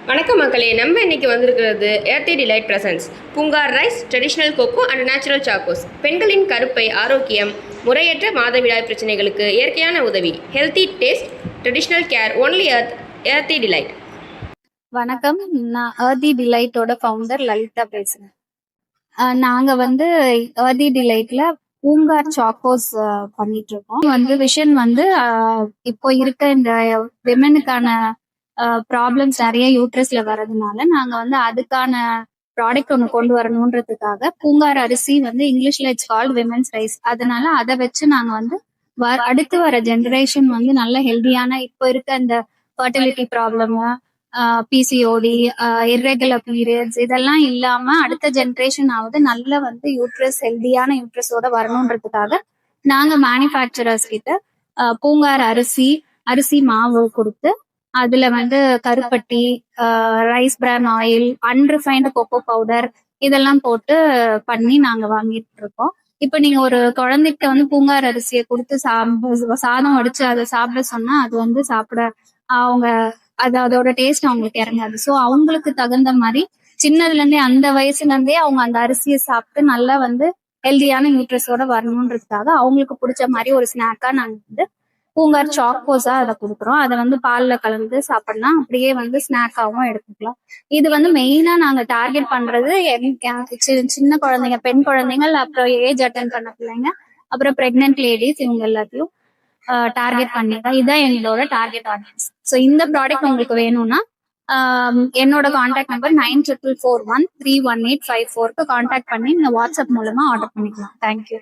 வணக்கம் மக்களே, நம்ம இன்னைக்கு வந்திருக்கிறது Earthy Delight presents Poongar rice, traditional cocoa and natural chocos. பெண்களின் கருப்பை, ஆரோக்கியம், முறையற்ற மாதவிடாய் பிரச்சனைகளுக்கு இயற்கையான உதவி. Healthy taste, traditional care, only Earthy Delight. வணக்கம், நான் ஏர்த்தி டிலைட்டோட ஃபவுண்டர் லலிதா பேசுறேன். நாங்க ஏர்த்தி டிலைட்ல பூங்கார் சாக்கோஸ் பண்ணிட்டு இருக்கோம். விஷன் இப்போ இருக்க இந்த விமனுக்கான ப்ராப்ளம்ஸ் நிறைய யூட்ரஸ்ல வர்றதுனால நாங்க அதுக்கான ப்ராடக்ட் ஒன்று கொண்டு வரணுன்றதுக்காக பூங்கார் அரிசி இங்கிலீஷ்ல இட்ஸ் கால்ட் விமென்ஸ் ரைஸ். அதனால அதை வச்சு நாங்க அடுத்து வர ஜெனரேஷன் நல்ல ஹெல்தியான இப்போ இருக்க இந்த fertility problem, PCOD, irregular periods இதெல்லாம் இல்லாம அடுத்த ஜெனரேஷன் நல்ல யூட்ரஸ் ஹெல்தியான யூட்ரஸோட வரணுன்றதுக்காக நாங்க மேனுஃபேக்சரர்ஸ் கிட்ட பூங்கார் அரிசி மாவு கொடுத்து அதுல கருப்பட்டி, rice bran oil, unrefined cocoa powder இதெல்லாம் போட்டு பண்ணி நாங்க வாங்கிட்டு இருக்கோம். இப்ப நீங்க ஒரு குழந்தைக்கு பூங்கார் அரிசியை கொடுத்து சாதம் வடிச்சு அதை சாப்பிட சொன்னா அது சாப்பிட அவங்க அதோட டேஸ்ட் அவங்களுக்கு இறங்காது. ஸோ அவங்களுக்கு தகுந்த மாதிரி சின்னதுல இருந்தே அந்த வயசுல இருந்தே அவங்க அந்த அரிசியை சாப்பிட்டு நல்லா ஹெல்தியான நியூட்ரஸோட வரணுன்றதுக்காக அவங்களுக்கு பிடிச்ச மாதிரி ஒரு ஸ்நாக்கா நாங்க பூங்கார் சாக்கோஸா அதை கொடுக்குறோம். அதை பால்ல கலந்து சாப்பிடலாம், அப்படியே ஸ்நாக்காவும் எடுத்துக்கலாம். இது மெயினா நாங்க டார்கெட் பண்றது சின்ன குழந்தைங்க, பெண் குழந்தைகள், அப்புறம் ஏஜ் அட்டன் பண்ண பிள்ளைங்க, அப்புறம் பிரெக்னன்ட் லேடிஸ், இவங்க எல்லாத்தையும் டார்கெட் பண்ணிதான். இதுதான் எங்களோட டார்கெட் ஆடியன்ஸ். ஸோ இந்த ப்ராடக்ட் உங்களுக்கு வேணும்னா என்னோட கான்டாக்ட் நம்பர் 9441311854 கான்டாக்ட் பண்ணி நீங்க வாட்ஸ்அப் மூலமா ஆர்டர் பண்ணிக்கலாம். தேங்க்யூ.